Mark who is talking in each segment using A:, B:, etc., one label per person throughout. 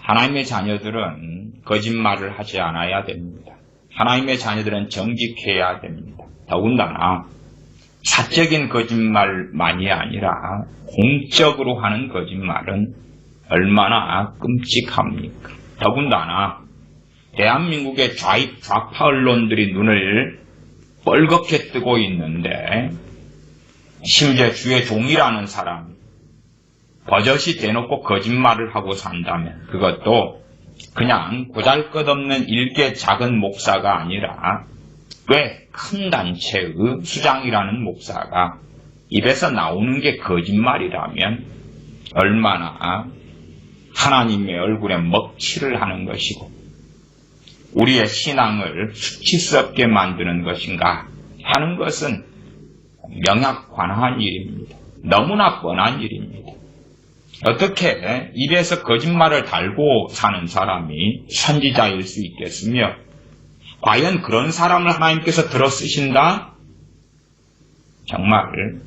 A: 하나님의 자녀들은 거짓말을 하지 않아야 됩니다. 하나님의 자녀들은 정직해야 됩니다. 더군다나 사적인 거짓말만이 아니라 공적으로 하는 거짓말은 얼마나 끔찍합니까? 더군다나 대한민국의 좌파 언론들이 눈을 뻘겋게 뜨고 있는데 심지어 주의 종이라는 사람 버젓이 대놓고 거짓말을 하고 산다면 그것도 그냥 보잘것없는 일개 작은 목사가 아니라 꽤 큰 단체의 수장이라는 목사가 입에서 나오는 게 거짓말이라면 얼마나 하나님의 얼굴에 먹칠을 하는 것이고 우리의 신앙을 수치스럽게 만드는 것인가 하는 것은 명확관한 일입니다. 너무나 뻔한 일입니다. 어떻게 입에서 거짓말을 달고 사는 사람이 선지자일 수 있겠으며 과연 그런 사람을 하나님께서 들어 쓰신다? 정말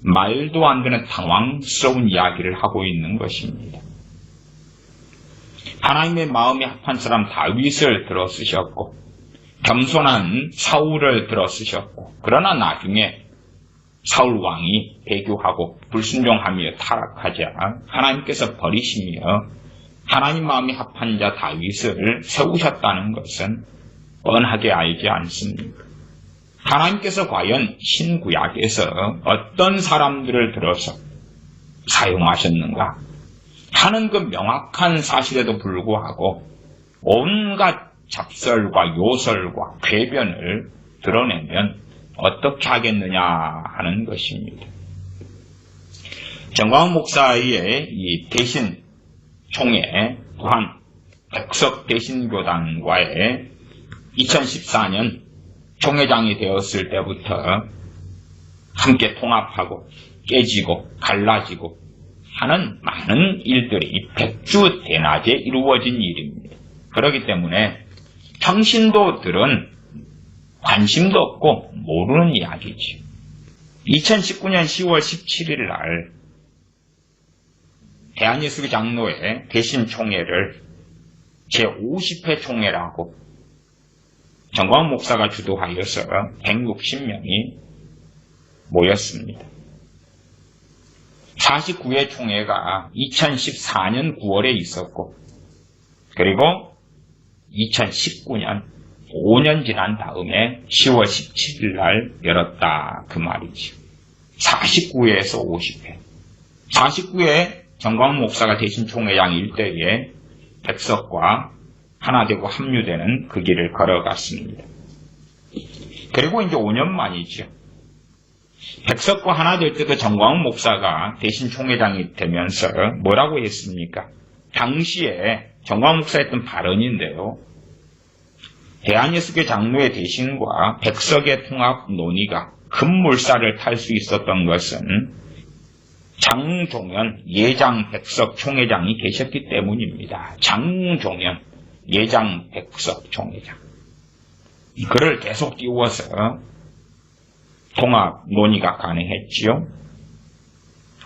A: 말도 안 되는 당황스러운 이야기를 하고 있는 것입니다. 하나님의 마음이 합한 사람 다윗을 들어 쓰셨고 겸손한 사울을 들어 쓰셨고 그러나 나중에 사울 왕이 배교하고 불순종하며 타락하자 하나님께서 버리시며 하나님 마음이 합한 자 다윗을 세우셨다는 것은 뻔하게 알지 않습니까? 하나님께서 과연 신구약에서 어떤 사람들을 들어서 사용하셨는가 하는 그 명확한 사실에도 불구하고 온갖 잡설과 요설과 궤변을 드러내면 어떻게 하겠느냐 하는 것입니다. 정광훈 목사의 이 대신 총회 또한 백석 대신교단과의 2014년 총회장이 되었을 때부터 함께 통합하고 깨지고 갈라지고 하는 많은 일들이 백주대낮에 이루어진 일입니다. 그렇기 때문에 평신도들은 관심도 없고 모르는 이야기죠. 2019년 10월 17일 날 대한예수교 장로회 대신총회를 제50회 총회라고 정광훈 목사가 주도하여서 160명이 모였습니다. 49회 총회가 2014년 9월에 있었고 그리고 2019년 5년 지난 다음에 10월 17일 날 열었다 그 말이죠. 49회에서 50회. 49회 정광훈 목사가 대신 총회장일 때에 백석과 하나되고 합류되는 그 길을 걸어갔습니다. 그리고 이제 5년 만이죠. 백석과 하나 될 때도 정광훈 목사가 대신 총회장이 되면서 뭐라고 했습니까? 당시에 정광훈 목사가 했던 발언인데요. 대한예수교 장로회 대신과 백석의 통합 논의가 급물살을 탈 수 있었던 것은 장종현 예장 백석 총회장이 계셨기 때문입니다. 장종현 예장 백석 총회장. 그를 계속 띄워서 통합 논의가 가능했지요.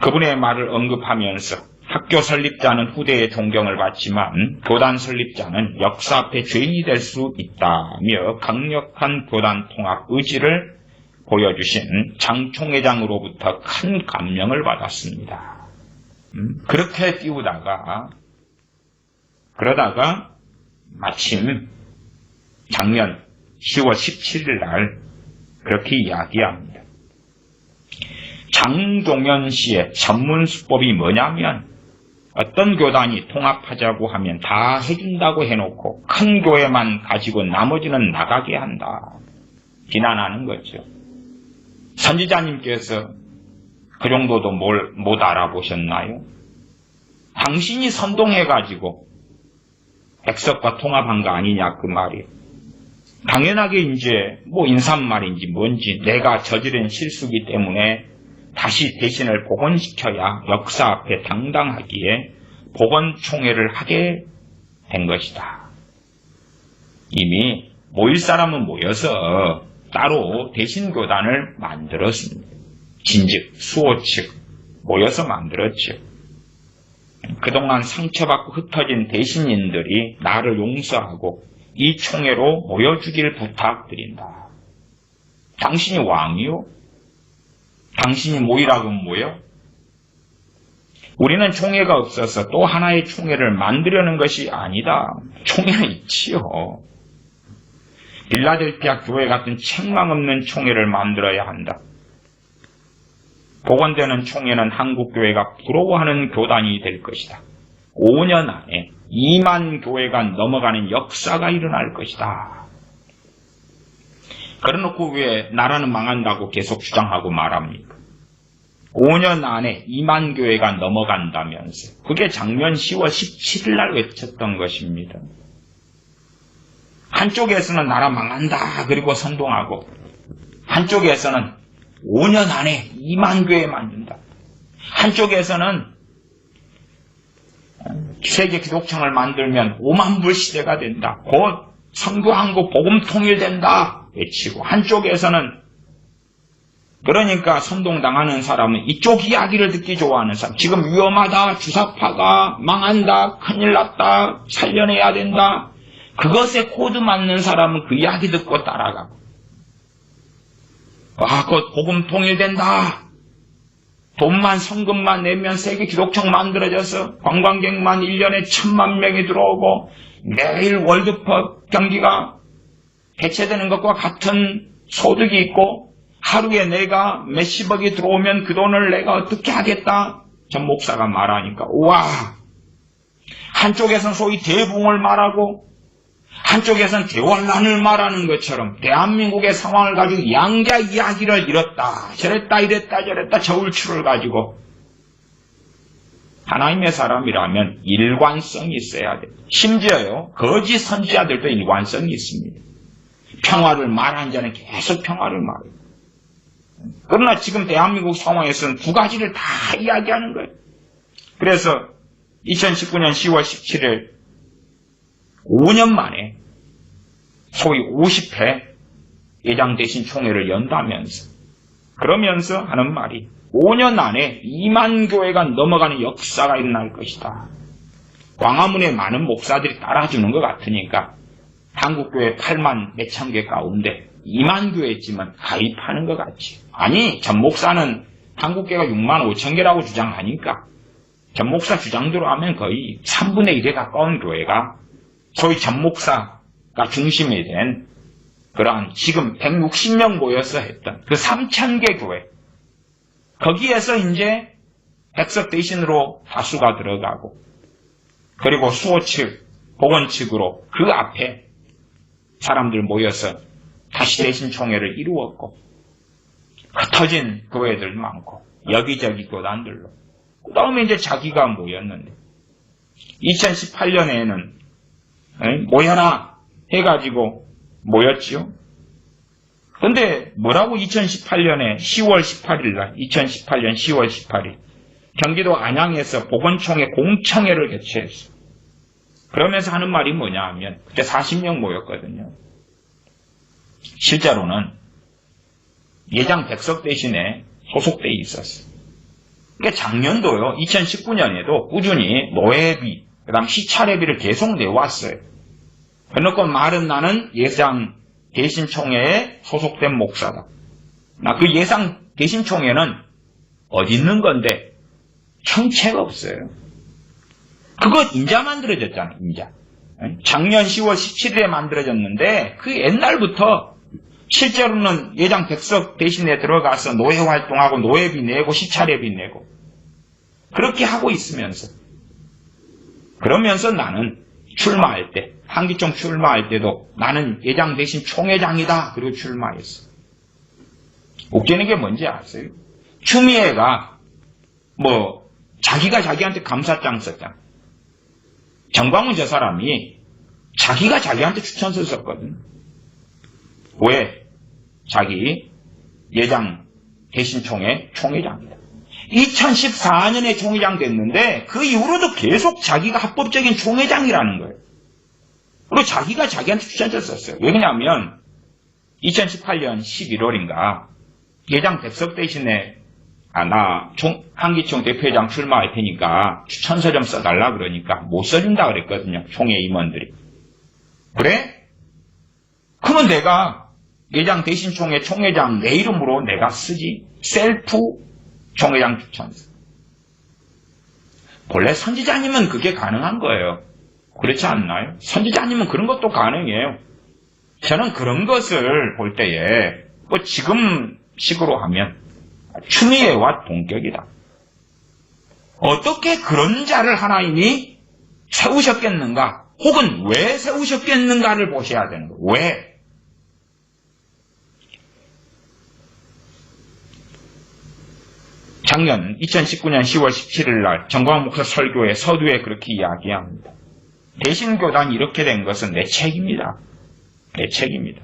A: 그분의 말을 언급하면서 학교 설립자는 후대의 존경을 받지만 교단 설립자는 역사 앞에 죄인이 될 수 있다며 강력한 교단 통합 의지를 보여주신 장 총회장으로부터 큰 감명을 받았습니다. 그렇게 띄우다가 그러다가 마침 작년 10월 17일 날 그렇게 이야기합니다. 장종현 씨의 전문 수법이 뭐냐면 어떤 교단이 통합하자고 하면 다 해준다고 해놓고 큰 교회만 가지고 나머지는 나가게 한다. 비난하는 거죠. 선지자님께서 그 정도도 못 알아보셨나요? 당신이 선동해가지고 백석과 통합한 거 아니냐 그 말이에요. 당연하게 이제 뭐 인사말인지 뭔지 내가 저지른 실수기 때문에 다시 대신을 복원시켜야 역사 앞에 당당하기에 복원총회를 하게 된 것이다. 이미 모일 사람은 모여서 따로 대신교단을 만들었습니다. 진즉 수호 측 모여서 만들었죠. 그동안 상처받고 흩어진 대신인들이 나를 용서하고 이 총회로 모여주길 부탁드린다. 당신이 왕이요? 당신이 모이라고 모여? 우리는 총회가 없어서 또 하나의 총회를 만들려는 것이 아니다. 총회는 있지요. 빌라델피아 교회 같은 책망 없는 총회를 만들어야 한다. 복원되는 총회는 한국교회가 부러워하는 교단이 될 것이다. 5년 안에 2만 교회가 넘어가는 역사가 일어날 것이다. 그래놓고 왜 나라는 망한다고 계속 주장하고 말합니까? 5년 안에 2만 교회가 넘어간다면서 그게 작년 10월 17일 날 외쳤던 것입니다. 한쪽에서는 나라 망한다 그리고 선동하고 한쪽에서는 5년 안에 2만 교회 만든다. 한쪽에서는 세계 기독청을 만들면 5만 불 시대가 된다. 곧 선교한국 복음 통일된다 외치고 한쪽에서는 그러니까 선동당하는 사람은 이쪽 이야기를 듣기 좋아하는 사람. 지금 위험하다. 주사파가 망한다. 큰일 났다. 살려내야 된다. 그것에 코드 맞는 사람은 그 이야기 듣고 따라가고. 곧 복음 통일된다. 돈만 성금만 내면 세계 기독청 만들어져서 관광객만 1년에 1,000만 명이 들어오고 매일 월드컵 경기가 개최되는 것과 같은 소득이 있고 하루에 내가 몇십억이 들어오면 그 돈을 내가 어떻게 하겠다? 전 목사가 말하니까 우와! 한쪽에서는 소위 대붕을 말하고 한쪽에서는 대환란을 말하는 것처럼 대한민국의 상황을 가지고 양자 이야기를 이뤘다. 저랬다 이랬다 저랬다 저울추를 가지고 하나님의 사람이라면 일관성이 있어야 돼. 심지어요. 거짓 선지자들도 일관성이 있습니다. 평화를 말한 자는 계속 평화를 말해요. 그러나 지금 대한민국 상황에서는 두 가지를 다 이야기하는 거예요. 그래서 2019년 10월 17일 5년 만에 소위 50회 예장 대신 총회를 연다면서 그러면서 하는 말이 5년 안에 2만 교회가 넘어가는 역사가 일어날 것이다. 광화문에 많은 목사들이 따라주는 것 같으니까 한국교회 8만 몇천 개 가운데 2만 교회쯤은 가입하는 것 같지. 아니, 전 목사는 한국교회가 6만 5천 개라고 주장하니까 전 목사 주장대로 하면 거의 3분의 1에 가까운 교회가 소위 전 목사가 중심이 된 그러한 지금 160명 모여서 했던 그 3,000개 교회. 거기에서 이제 백석 대신으로 다수가 들어가고 그리고 수호 측, 복원 측으로 그 앞에 사람들 모여서 다시 대신 총회를 이루었고 흩어진 교회들 많고 여기저기 교단들로 그 다음에 이제 자기가 모였는데 2018년에는 모여라 해가지고 모였지요. 근데 뭐라고 2018년에 10월 18일 날 2018년 10월 18일 경기도 안양에서 복원총회 공청회를 개최했어. 그러면서 하는 말이 뭐냐 하면 그때 40명 모였거든요. 실제로는 예장 백석 대신에 소속돼 있었어. 그러니까 작년도요. 2019년에도 꾸준히 노예비, 그 다음 시차례비를 계속 내왔어요. 그래놓고 말은 나는 예상 대신총회에 소속된 목사다. 나 그 예상 대신총회는 어디 있는 건데 형체가 없어요. 그거 인자 만들어졌잖아. 인자. 작년 10월 17일에 만들어졌는데 그 옛날부터 실제로는 예장 백석 대신에 들어가서 노예 활동하고 노예비 내고 시차례비 내고 그렇게 하고 있으면서 그러면서 나는 출마할 때 한기총 출마할 때도 나는 예장 대신 총회장이다 그리고 출마했어. 웃기는 게 뭔지 아세요? 추미애가 자기가 자기한테 감사장 썼잖아. 정광훈 저 사람이 자기가 자기한테 추천서 썼거든. 왜? 자기 예장 대신 총회장이다. 2014년에 총회장 됐는데 그 이후로도 계속 자기가 합법적인 총회장이라는 거예요. 그리고 자기가 자기한테 추천서 썼어요. 왜냐하면 2018년 11월인가 예장 백석 대신에 나 한기총 대표회장 출마할 테니까 추천서 좀 써달라 그러니까 못 써준다 그랬거든요. 총회 임원들이. 그래? 그러면 내가 예장 대신 총회장 내 이름으로 내가 쓰지. 셀프 총회장 추천서. 본래 선지자님은 그게 가능한 거예요. 그렇지 않나요? 선지자님은 그런 것도 가능해요. 저는 그런 것을 볼 때에 지금 식으로 하면 추미애와 동격이다. 어떻게 그런 자를 하나님이 세우셨겠는가? 혹은 왜 세우셨겠는가를 보셔야 되는 거예요. 왜? 작년 2019년 10월 17일 날 정광훈 목사 설교의 서두에 그렇게 이야기합니다. 대신교단이 이렇게 된 것은 내 책입니다. 내 책입니다.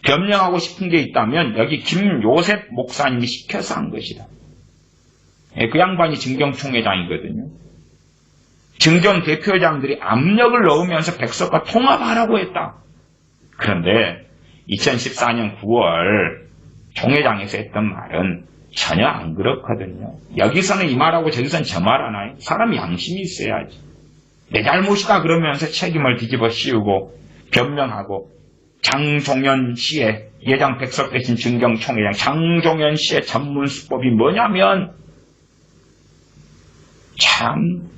A: 변명하고 싶은 게 있다면 여기 김요셉 목사님이 시켜서 한 것이다. 그 양반이 증경총회장이거든요. 증경 대표장들이 압력을 넣으면서 백석과 통합하라고 했다. 그런데 2014년 9월 총회장에서 했던 말은 전혀 안 그렇거든요. 여기서는 이 말하고 저기서는 저 말 하나요? 사람이 양심이 있어야지. 내 잘못이다 그러면서 책임을 뒤집어 씌우고 변명하고 장종현 씨의 예장 백석 대신 증경총회장 장종현 씨의 전문 수법이 뭐냐면 참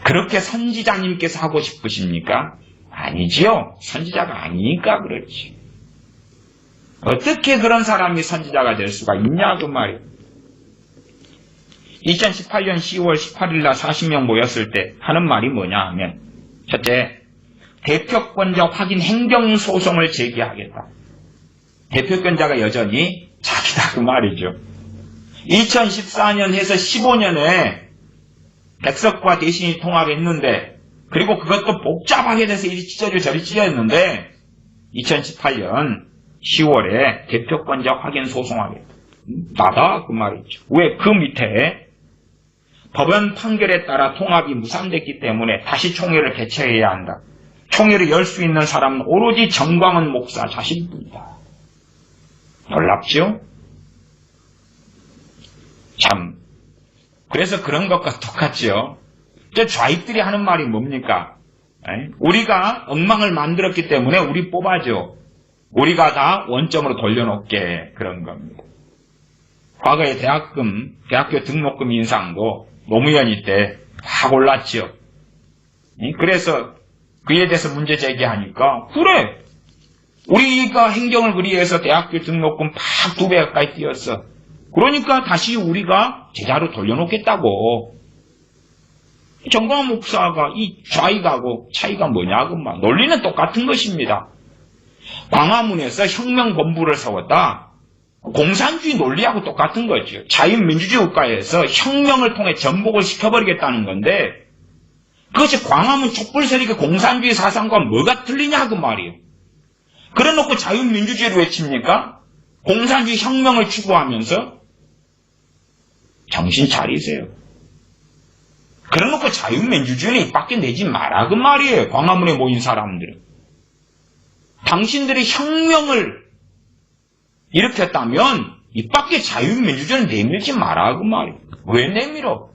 A: 그렇게 선지자님께서 하고 싶으십니까? 아니지요. 선지자가 아니니까 그렇지. 어떻게 그런 사람이 선지자가 될 수가 있냐 그 말이에요. 2018년 10월 18일 날 40명 모였을 때 하는 말이 뭐냐 하면 첫째, 대표권자 확인 행정소송을 제기하겠다. 대표권자가 여전히 자기다 그 말이죠. 2014년 해서 15년에 백석과 대신이 통합했는데 그리고 그것도 복잡하게 돼서 이리 찢어지고 저리 찢어졌는데 2018년 10월에 대표권자 확인 소송하겠다. 나다 그 말이죠. 왜? 그 밑에 법원 판결에 따라 통합이 무산됐기 때문에 다시 총회를 개최해야 한다. 총회를 열 수 있는 사람은 오로지 정광훈 목사 자신뿐이다. 놀랍죠? 참 그래서 그런 것과 똑같죠. 저 좌익들이 하는 말이 뭡니까? 우리가 엉망을 만들었기 때문에 우리 뽑아줘. 우리가 다 원점으로 돌려놓게 그런 겁니다. 과거에 대학교 등록금 인상도 노무현이 때 막 올랐죠. 그래서 그에 대해서 문제 제기하니까 그래 우리가 행정을 그리해서 대학교 등록금 팍 2배 가까이 뛰었어. 그러니까 다시 우리가 제자로 돌려놓겠다고. 정광훈 목사가 이 좌익하고 차이가 뭐냐고 막 논리는 똑같은 것입니다. 광화문에서 혁명본부를 세웠다. 공산주의 논리하고 똑같은 거죠. 자유민주주의 국가에서 혁명을 통해 전복을 시켜버리겠다는 건데 그것이 광화문 촛불 세력의 공산주의 사상과 뭐가 틀리냐 그 말이에요. 그래놓고 자유민주주의를 외칩니까? 공산주의 혁명을 추구하면서 정신 차리세요. 그래놓고 자유민주주의는 입 밖에 내지 마라 그 말이에요. 광화문에 모인 사람들은. 당신들이 혁명을 일으켰다면 입 밖에 자유민주주의는 내밀지 마라 그 말이에요. 왜 내밀어?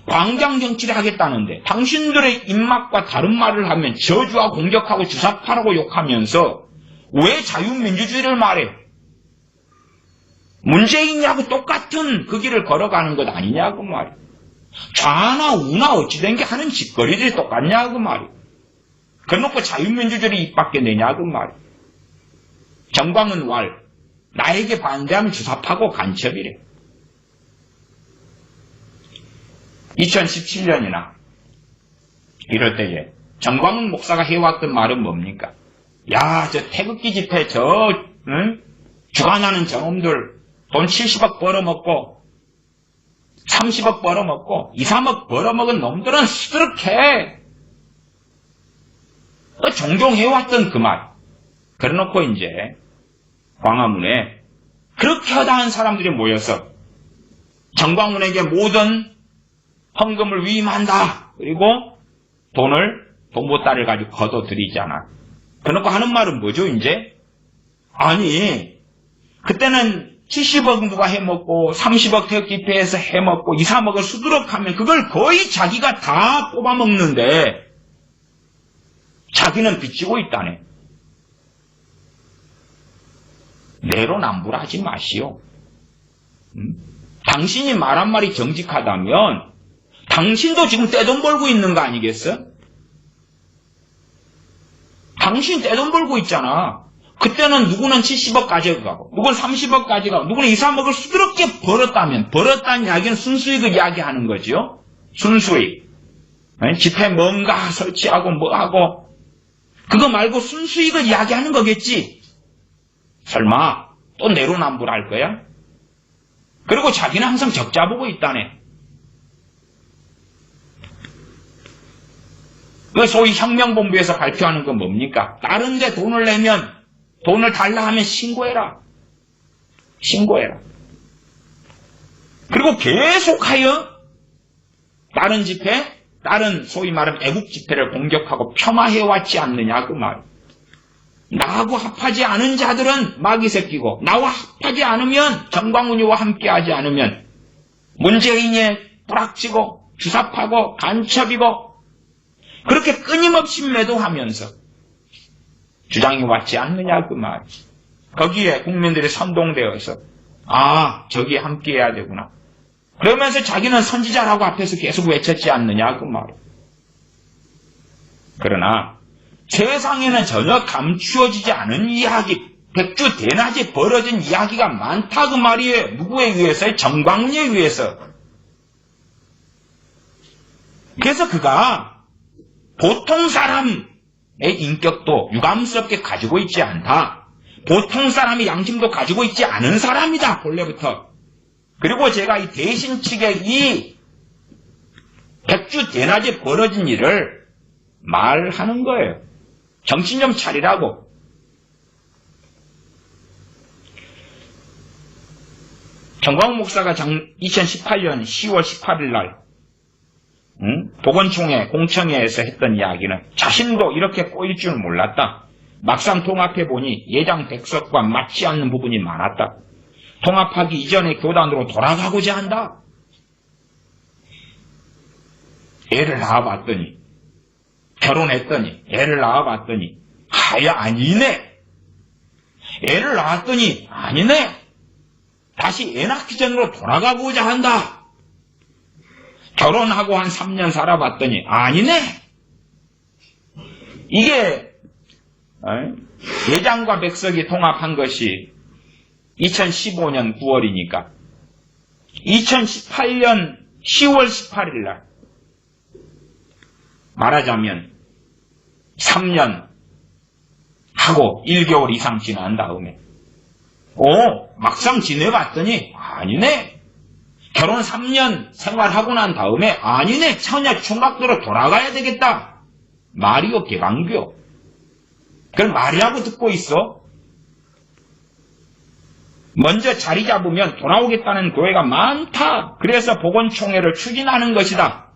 A: 광장 정치를 하겠다는데 당신들의 입맛과 다른 말을 하면 저주하고 공격하고 주사파라고 욕하면서 왜 자유민주주의를 말해요? 문재인이하고 똑같은 그 길을 걸어가는 것 아니냐고 말이에요. 좌나 우나 어찌된 게 하는 짓거리들이 똑같냐고 말이에요. 그래놓고 자유민주주의를 입 밖에 내냐고 말이에요. 정광훈 왈 나에게 반대하면 주사파고 간첩이래. 2017년이나 이럴 때에 정광훈 목사가 해왔던 말은 뭡니까? 야, 저 태극기 집회 주관하는 저놈들 돈 70억 벌어먹고 30억 벌어먹고 2, 3억 벌어먹은 놈들은 수두룩해. 종종 해왔던 그 말. 그래놓고 이제 광화문에 그렇게 허다한 사람들이 모여서 정광훈에게 모든 헌금을 위임한다. 그리고 돈보따리를 가지고 거둬들이잖아. 그래놓고 하는 말은 뭐죠 이제? 아니 그때는 70억 누가 해먹고 30억 태극기패에서 해먹고 2, 3억을 수두룩 하면 그걸 거의 자기가 다 뽑아먹는데 자기는 빚지고 있다네. 내로남불하지 마시오. 당신이 말 한마디 정직하다면 당신도 지금 떼돈 벌고 있는 거 아니겠어? 당신 떼돈 벌고 있잖아. 그때는 누구는 70억 가져가고 누구는 30억 가져가고 누구는 2, 3억을 수두럽게 벌었다면 벌었다는 이야기는 순수익을 이야기하는 거죠. 순수익. 집회 뭔가 설치하고 뭐하고 그거 말고 순수익을 이야기하는 거겠지. 설마 또 내로남불할 거야? 그리고 자기는 항상 적자 보고 있다네. 그 소위 혁명본부에서 발표하는 건 뭡니까? 다른 데 돈을 내면 돈을 달라 하면 신고해라. 신고해라. 그리고 계속하여 다른 집회, 다른 소위 말하면 애국 집회를 공격하고 폄하해왔지 않느냐 그 말. 나하고 합하지 않은 자들은 마귀 새끼고 나와 합하지 않으면 정광훈이와 함께하지 않으면 문재인이 뿌락치고 주사파고 간첩이고 그렇게 끊임없이 매도하면서 주장이 왔지 않느냐 그 말. 거기에 국민들이 선동되어서 저기 함께해야 되구나. 그러면서 자기는 선지자라고 앞에서 계속 외쳤지 않느냐 그 말. 그러나 세상에는 전혀 감추어지지 않은 이야기, 백주대낮에 벌어진 이야기가 많다 그 말이에요. 누구에 의해서요? 정광훈에 의해서. 그래서 그가 보통 사람의 인격도 유감스럽게 가지고 있지 않다. 보통 사람의 양심도 가지고 있지 않은 사람이다. 본래부터. 그리고 제가 이 대신 측의 이 백주대낮에 벌어진 일을 말하는 거예요. 정신 좀 차리라고. 정광훈 목사가 2018년 10월 18일 날 보건총회 공청회에서 했던 이야기는 자신도 이렇게 꼬일 줄 몰랐다. 막상 통합해 보니 예장 백석과 맞지 않는 부분이 많았다. 통합하기 이전의 교단으로 돌아가고자 한다. 애를 낳아봤더니 결혼했더니 애를 낳아봤더니 아니네. 애를 낳았더니 아니네. 다시 애 낳기 전으로 돌아가고자 한다. 결혼하고 한 3년 살아봤더니 아니네. 이게 예장과 백석이 통합한 것이 2015년 9월이니까 2018년 10월 18일 날 말하자면 3년 하고 1개월 이상 지난 다음에 막상 지내봤더니 아니네. 결혼 3년 생활하고 난 다음에 아니네. 처녀 총각대로 돌아가야 되겠다. 말이요 개강교. 그걸 말이라고 듣고 있어. 먼저 자리 잡으면 돌아오겠다는 교회가 많다. 그래서 보건총회를 추진하는 것이다.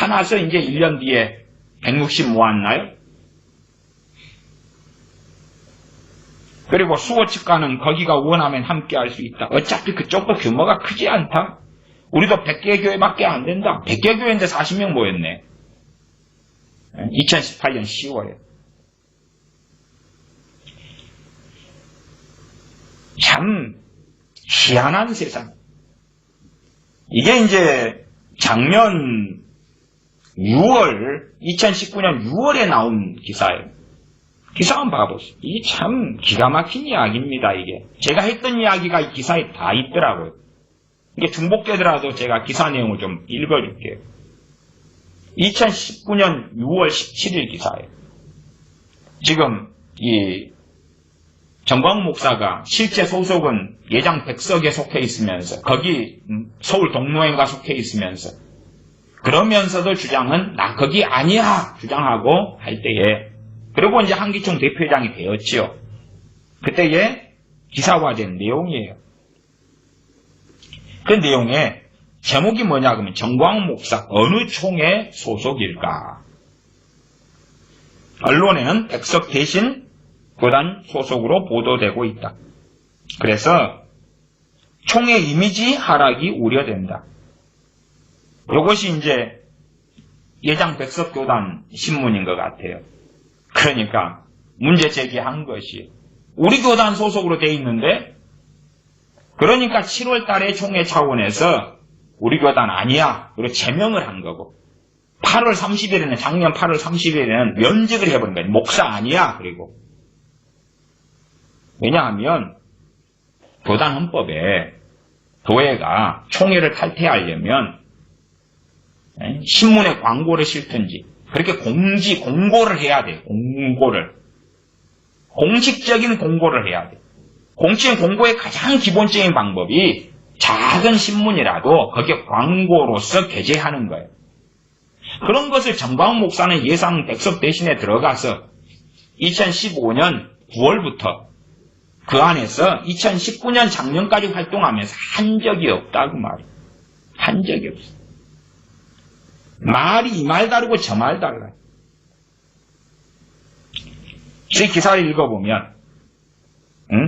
A: 많아서 이제 1년 뒤에 160 모았나요? 그리고 수호 측과는 거기가 원하면 함께 할 수 있다. 어차피 그쪽도 규모가 크지 않다. 우리도 100개 교회밖에 안 된다. 100개 교회인데 40명 모였네. 2018년 10월에. 참 희한한 세상. 이게 이제 작년 2019년 6월에 나온 기사예요. 기사 한번 봐보세요. 이게 참 기가 막힌 이야기입니다, 이게. 제가 했던 이야기가 이 기사에 다 있더라고요. 이게 중복되더라도 제가 기사 내용을 좀 읽어줄게요. 2019년 6월 17일 기사예요. 지금 이 정광훈 목사가 실제 소속은 예장 백석에 속해 있으면서 거기 서울 동로행가 속해 있으면서 그러면서도 주장은 나 거기 아니야 주장하고 할 때에 그리고 이제 한기총 대표회장이 되었지요. 그때에 기사화된 내용이에요. 그 내용에 제목이 뭐냐 그러면 정광훈 목사 어느 총회 소속일까? 언론에는 백석 대신 교단 소속으로 보도되고 있다. 그래서 총의 이미지 하락이 우려된다. 이것이 이제 예장 백석교단 신문인 것 같아요. 그러니까 문제 제기한 것이 우리 교단 소속으로 돼 있는데, 그러니까 7월 달에 총회 차원에서 우리 교단 아니야. 그리고 제명을 한 거고, 8월 30일에는, 작년 8월 30일에는 면직을 해버린 거예요. 목사 아니야. 그리고. 왜냐하면, 교단 헌법에 교회가 총회를 탈퇴하려면, 신문에 광고를 실든지, 그렇게 공고를 해야 돼요. 공식적인 공고를 해야 돼요. 공식적인 공고의 가장 기본적인 방법이 작은 신문이라도 거기에 광고로서 게재하는 거예요. 그런 것을 정광훈 목사는 예상 백석 대신에 들어가서 2015년 9월부터 그 안에서 2019년 작년까지 활동하면서 한 적이 없다고 말이에요. 한 적이 없어요. 말이 이 말 다르고 저 말 달라요. 이 기사를 읽어보면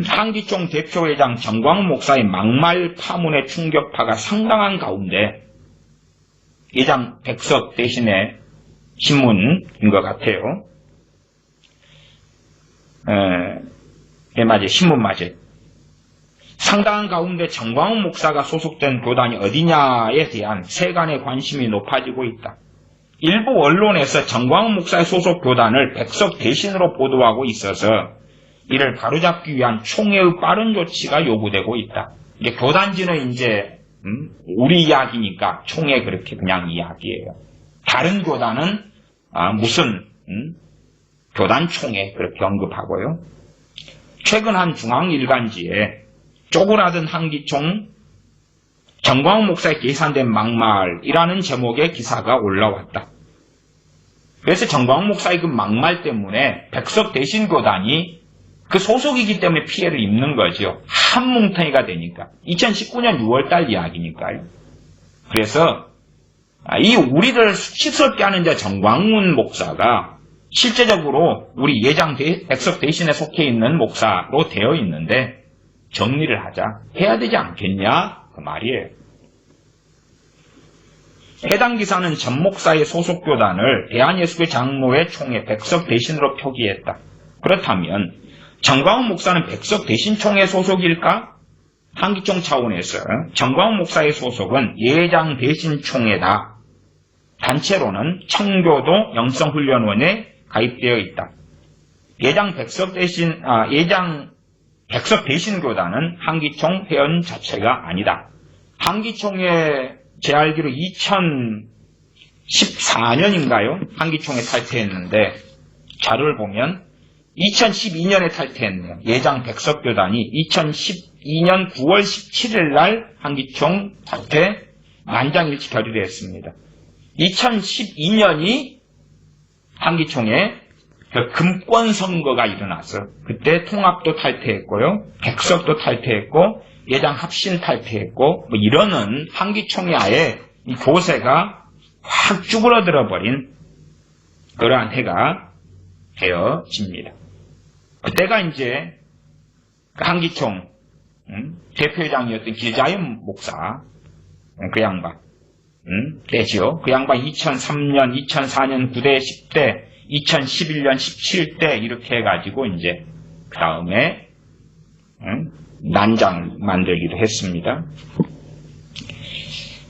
A: 한기총 대표회장 정광훈 목사의 막말 파문의 충격파가 상당한 가운데 예장 백석 대신에 신문인 것 같아요. 맞아요. 신문 맞아요. 상당한 가운데 정광훈 목사가 소속된 교단이 어디냐에 대한 세간의 관심이 높아지고 있다. 일부 언론에서 정광훈 목사의 소속 교단을 백석 대신으로 보도하고 있어서 이를 바로잡기 위한 총회의 빠른 조치가 요구되고 있다. 이제 교단지는 이제 우리 이야기니까 총회 그렇게 그냥 이야기예요. 다른 교단은 무슨 교단 총회 그렇게 언급하고요. 최근 한 중앙일간지에 쪼그라든 한기총 정광훈 목사의 계산된 막말이라는 제목의 기사가 올라왔다. 그래서 정광훈 목사의 그 막말 때문에 백석 대신 교단이 그 소속이기 때문에 피해를 입는 거죠. 한 뭉텅이가 되니까. 2019년 6월달 이야기니까요. 그래서 이 우리를 수치스럽게 하는 자 정광훈 목사가 실제적으로 우리 예장 백석 대신에 속해 있는 목사로 되어 있는데 정리를 하자. 해야 되지 않겠냐? 그 말이에요. 해당 기사는 전 목사의 소속 교단을 대한예수교회 장로회 총회 백석 대신으로 표기했다. 그렇다면 정광훈 목사는 백석 대신 총회 소속일까? 한기총 차원에서 정광훈 목사의 소속은 예장 대신 총회다. 단체로는 청교도 영성훈련원에 가입되어 있다. 예장 백석 대신 교단은 한기총 회원 자체가 아니다. 한기총에 제 알기로 2014년인가요? 한기총에 탈퇴했는데 자료를 보면 2012년에 탈퇴했네요. 예장 백석교단이 2012년 9월 17일 날 한기총 탈퇴 만장일치 결의를 했습니다. 2012년이 한기총에 그 금권 선거가 일어나서 그때 통합도 탈퇴했고요. 백석도 탈퇴했고 예장 합신 탈퇴했고 뭐 이러는 한기총이 아예 이 교세가 확 쭈그러들어 버린 그러한 해가 되어집니다. 그때가 이제 한기총 대표회장이었던 기자연 목사 그 양반 때지요. 그 양반 2003년, 2004년 9대, 10대, 2011년 17대 이렇게 해가지고 이제 그 다음에 난장 만들기도 했습니다.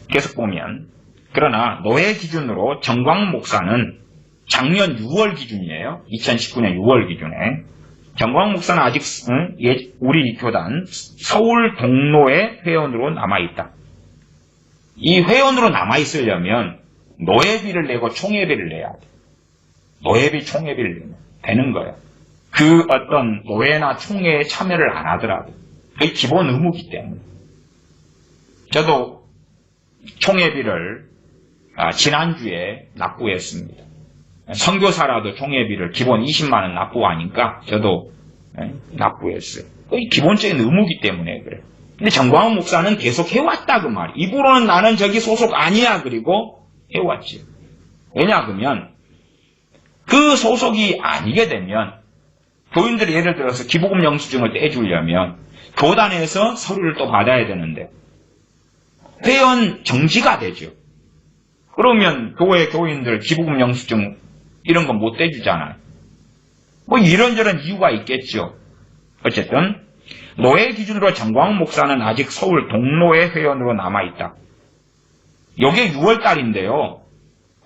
A: 계속 보면 그러나 노회 기준으로 정광훈 목사는 작년 6월 기준이에요. 2019년 6월 기준에 정광훈 목사는 아직 우리 교단 서울 동로회 회원으로 남아있다. 이 회원으로 남아있으려면 노회비를 내고 총회비를 내야 돼. 노회비 총회비를 내면 되는 거예요. 그 어떤 노회나 총회에 참여를 안 하더라도 그게 기본 의무이기 때문에. 저도 총회비를 지난주에 납부했습니다. 선교사라도 총회비를 기본 20만 원 납부하니까 저도 납부했어요. 그게 기본적인 의무이기 때문에 그래요. 근데 정광훈 목사는 계속 해왔다 그 말이에요. 입으로는 나는 저기 소속 아니야 그리고 해왔지. 왜냐 그러면 그 소속이 아니게 되면 교인들이 예를 들어서 기부금 영수증을 떼주려면 교단에서 서류를 또 받아야 되는데 회원 정지가 되죠. 그러면 교회 교인들 기부금 영수증 이런 거 못 대주잖아요. 뭐 이런저런 이유가 있겠죠. 어쨌든 노회 기준으로 정광훈 목사는 아직 서울 동노회 회원으로 남아있다. 이게 6월달인데요.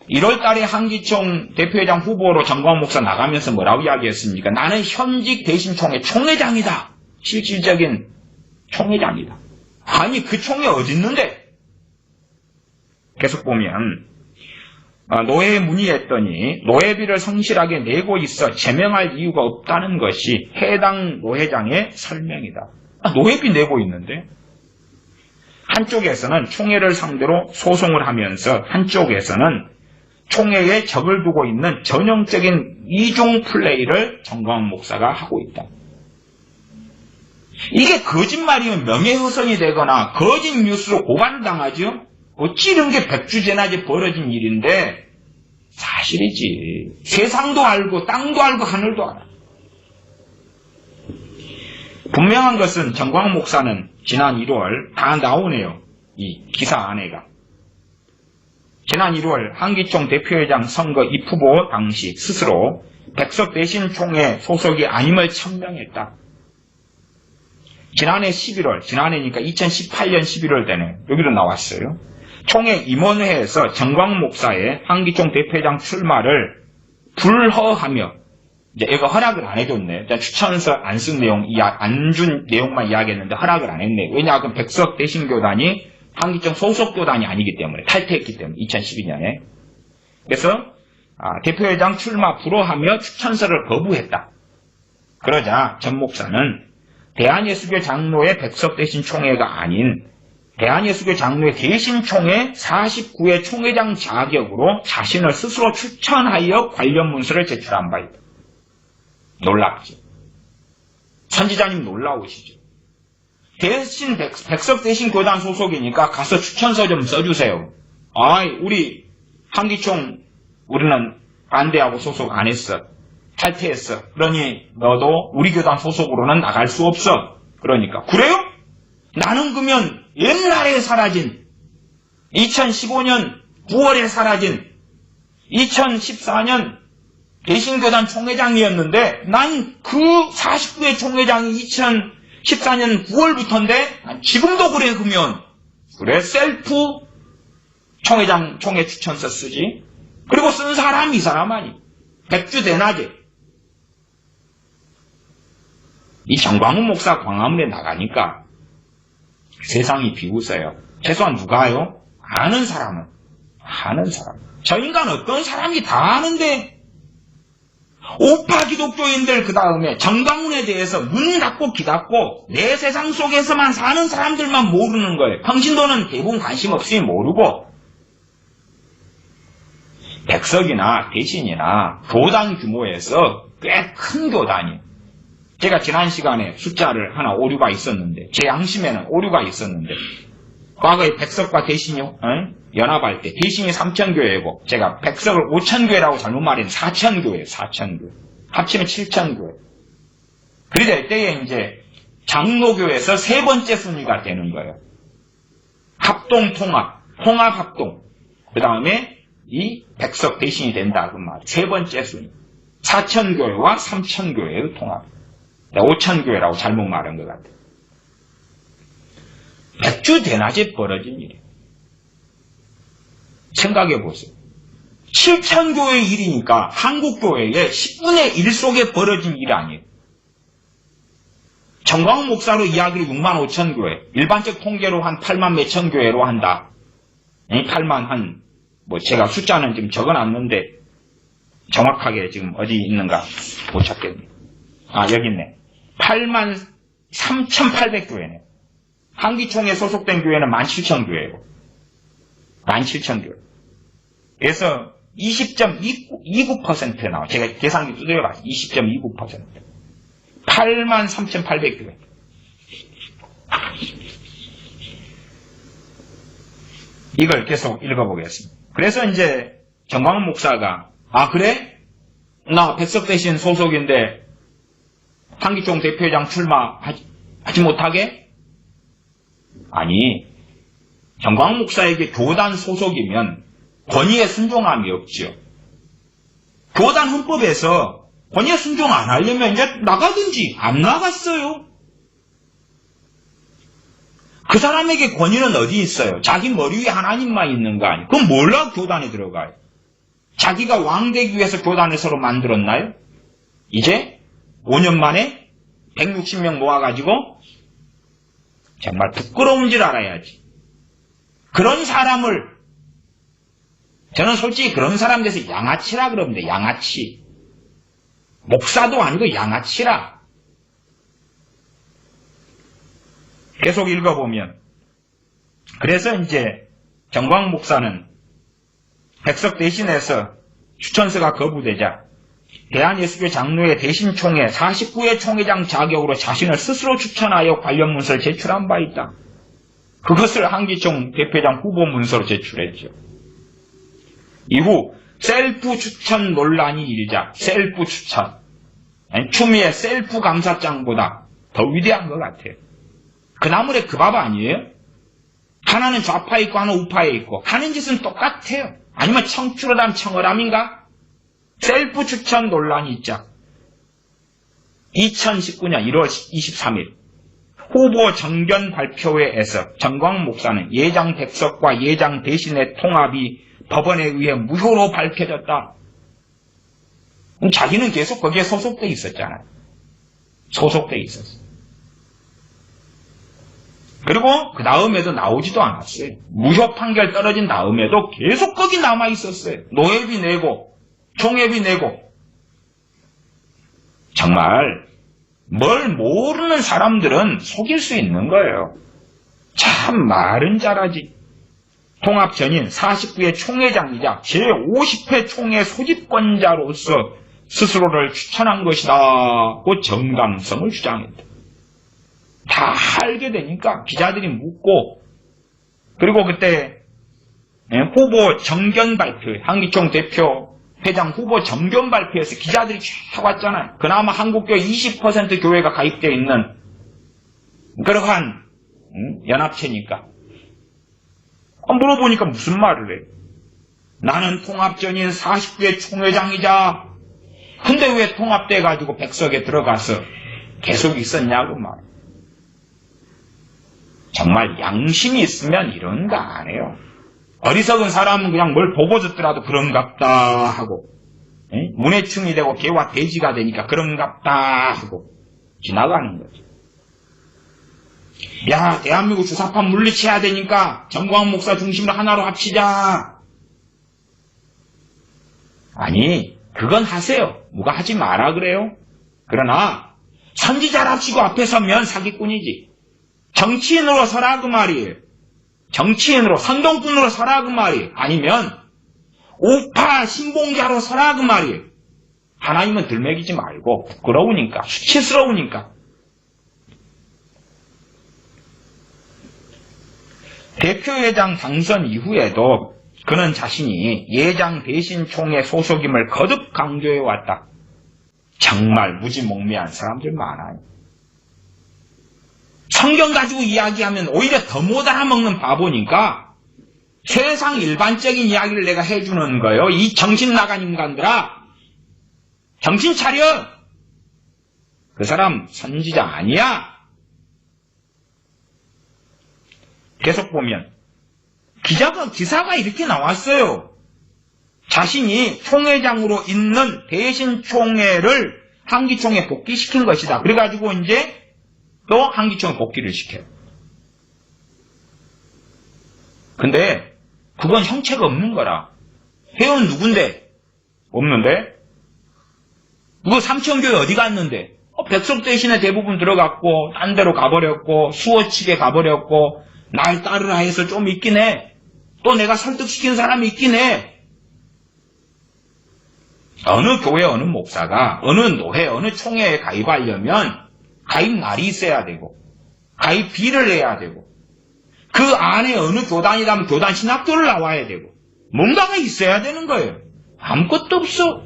A: 1월달에 한기총 대표회장 후보로 정광훈 목사 나가면서 뭐라고 이야기했습니까? 나는 현직 대신총회 총회장이다. 실질적인 총회장이다. 아니 그 총회 어디 있는데? 계속 보면 노회에 문의했더니 노회비를 성실하게 내고 있어 제명할 이유가 없다는 것이 해당 노회장의 설명이다. 노회비 내고 있는데? 한쪽에서는 총회를 상대로 소송을 하면서 한쪽에서는 총회에 적을 두고 있는 전형적인 이중 플레이를 정광훈 목사가 하고 있다. 이게 거짓말이면 명예훼손이 되거나 거짓 뉴스로 고발당하죠? 어찌 이런 게 백주제나제 벌어진 일인데 사실이지. 세상도 알고 땅도 알고 하늘도 알아. 분명한 것은 정광훈 목사는 지난 1월 다 나오네요. 이 기사 안에가. 지난 1월 한기총 대표회장 선거 입후보 당시 스스로 백석 대신 총회 소속이 아님을 천명했다. 지난해 11월, 지난해니까 2018년 11월 되네. 여기로 나왔어요. 총회 임원회에서 정광훈 목사의 한기총 대표회장 출마를 불허하며 이제 이거 허락을 안 해줬네. 일단 추천서 안 쓴 내용, 안 준 내용만 이야기했는데 허락을 안 했네. 왜냐하면 백석 대신교단이 한기총 소속교단이 아니기 때문에 탈퇴했기 때문에 2012년에. 그래서 대표회장 출마 불허하며 추천서를 거부했다. 그러자 전 목사는 대한예수교 장로회 백석 대신 총회가 아닌 대한예수교 장로회 대신총회 49회 총회장 자격으로 자신을 스스로 추천하여 관련 문서를 제출한 바 있다. 놀랍죠. 선지자님 놀라우시죠. 대신 백석 대신 교단 소속이니까 가서 추천서 좀 써주세요. 우리 한기총 우리는 반대하고 소속 안 했어. 탈퇴했어. 그러니 너도 우리 교단 소속으로는 나갈 수 없어. 그러니까 그래요? 나는 그러면 옛날에 사라진 2015년 9월에 사라진 2014년 대신교단 총회장이었는데 난 그 49회 총회장이 2014년 9월부터인데 난 지금도 그래. 그러면 그래 셀프 총회장 총회 추천서 쓰지. 그리고 쓴 사람이 이 사람 아니 백주대낮에 이 정광훈 목사 광화문에 나가니까 세상이 비웃어요. 최소한 누가요? 아는 사람은. 저 인간 어떤 사람이 다 아는데 오파 기독교인들 그 다음에 정광훈에 대해서 눈 닫고 귀 닫고 내 세상 속에서만 사는 사람들만 모르는 거예요. 평신도는 대부분 관심 없으니 모르고 백석이나 대신이나 교단 규모에서 꽤 큰 교단이 제가 지난 시간에 숫자를 하나 오류가 있었는데 제 양심에는 오류가 있었는데 과거에 백석과 대신이 연합할 때 대신이 3,000교회고 제가 백석을 5,000교회라고 잘못 말했는데 4,000교회 4,000교회 합치면 7,000교회 그리 될 때에 이제 장로교에서 세 번째 순위가 되는 거예요. 합동 통합 합동 그 다음에 이 백석 대신이 된다 그 말 세 번째 순위 4,000교회와 3,000교회의 통합 5,000교회라고 잘못 말한 것 같아요. 백주 대낮에 벌어진 일이에요. 생각해 보세요. 7,000교회 일이니까 한국교회의 10분의 1 속에 벌어진 일이 아니에요. 정광훈 목사로 이야기를 65,000교회, 일반적 통계로 한 8만 몇천 교회로 한다. 8만 제가 숫자는 지금 적어놨는데 정확하게 지금 어디 있는가 못 찾겠네요. 여기 있네. 8만 3,800교회네. 한기총에 소속된 교회는 17,000교회고. 17,000교회. 그래서 20.29% 나와. 제가 계산기 두드려봤어요. 20.29%. 8만 3,800교회. 이걸 계속 읽어보겠습니다. 그래서 이제 정광훈 목사가 그래? 나 백석 대신 소속인데 한기총 대표회장 출마 하지 못하게? 아니, 정광 목사에게 교단 소속이면 권위에 순종함이 없지요. 교단 헌법에서 권위에 순종 안 하려면 이제 나가든지 안 나갔어요. 그 사람에게 권위는 어디 있어요? 자기 머리 위에 하나님만 있는 거 아니에요? 그럼 몰라 교단에 들어가요? 자기가 왕 되기 위해서 교단을 서로 만들었나요? 이제 5년 만에 160명 모아가지고 정말 부끄러운 줄 알아야지. 그런 사람을 저는 솔직히 그런 사람 돼서 양아치라 그럽니다. 양아치. 목사도 아니고 양아치라. 계속 읽어보면 그래서 이제 정광 목사는 백석 대신해서 추천서가 거부되자 대한예수교 장로회 대신총회 49회 총회장 자격으로 자신을 스스로 추천하여 관련 문서를 제출한 바 있다. 그것을 한기총 대표장 후보 문서로 제출했죠. 이후 셀프 추천 논란이 일자 셀프 추천 추미애 셀프 감사장보다 더 위대한 것 같아요. 그 나물에 그 밥 아니에요? 하나는 좌파에 있고 하나는 우파에 있고 하는 짓은 똑같아요. 아니면 청출어담 청어담인가? 셀프 추천 논란이 있자 2019년 1월 23일 후보 정견 발표회에서 정광 목사는 예장 백석과 예장 대신의 통합이 법원에 의해 무효로 밝혀졌다. 자기는 계속 거기에 소속돼 있었잖아요. 소속돼 있었어요. 그리고 그 다음에도 나오지도 않았어요. 무효 판결 떨어진 다음에도 계속 거기 남아 있었어요. 노예비 내고 총회비 내고. 정말 뭘 모르는 사람들은 속일 수 있는 거예요. 참 말은 잘하지. 통합 전인 49회 총회장이자 제50회 총회 소집권자로서 스스로를 추천한 것이다고 정당성을 주장했다. 다 알게 되니까 기자들이 묻고 그리고 그때 후보 정견 발표 한기총 대표 회장 후보 정견 발표에서 기자들이 쫙 왔잖아요. 그나마 한국교회 20% 교회가 가입되어 있는 그러한 연합체니까 물어보니까 무슨 말을 해? 나는 통합전인 49회 총회장이자 근데 왜 통합돼가지고 백석에 들어가서 계속 있었냐고 말. 정말 양심이 있으면 이런 거 안 해요. 어리석은 사람은 그냥 뭘 보고 듣더라도 그런갑다 하고 문해충이 되고 개와 돼지가 되니까 그런갑다 하고 지나가는 거죠. 야, 대한민국 주사파 물리쳐야 되니까 정광 목사 중심으로 하나로 합치자. 아니, 그건 하세요. 누가 하지 마라 그래요? 그러나 선지자랍시고 앞에 서면 사기꾼이지. 정치인으로 서라 그 말이에요. 정치인으로 선동꾼으로 서라 그 말이에요. 아니면 우파 신봉자로 서라 그 말이에요. 하나님은 들먹이지 말고 부끄러우니까 수치스러우니까. 대표회장 당선 이후에도 그는 자신이 예장 대신 총회 소속임을 거듭 강조해왔다. 정말 무지몽매한 사람들 많아요. 성경 가지고 이야기하면 오히려 더 못 알아먹는 바보니까 세상 일반적인 이야기를 내가 해주는 거예요. 이 정신 나간 인간들아, 정신 차려. 그 사람 선지자 아니야. 계속 보면 기사가 이렇게 나왔어요. 자신이 총회장으로 있는 대신 총회를 한기총에 복귀시킨 것이다. 그래가지고 이제 또 한기총에 복귀를 시켜요. 근데 그건 형체가 없는 거라. 회원 누군데? 없는데? 그거 삼천교회 어디 갔는데? 백석 대신에 대부분 들어갔고 딴 데로 가버렸고 수어치게 가버렸고 날 따르라 해서 좀 있긴 해. 또 내가 설득시킨 사람이 있긴 해. 어느 교회 어느 목사가 어느 노회 어느 총회에 가입하려면 가입 날이 있어야 되고 가입비를 내야 되고 그 안에 어느 교단이라면 교단 신학교를 나와야 되고 뭔가가 있어야 되는 거예요. 아무것도 없어.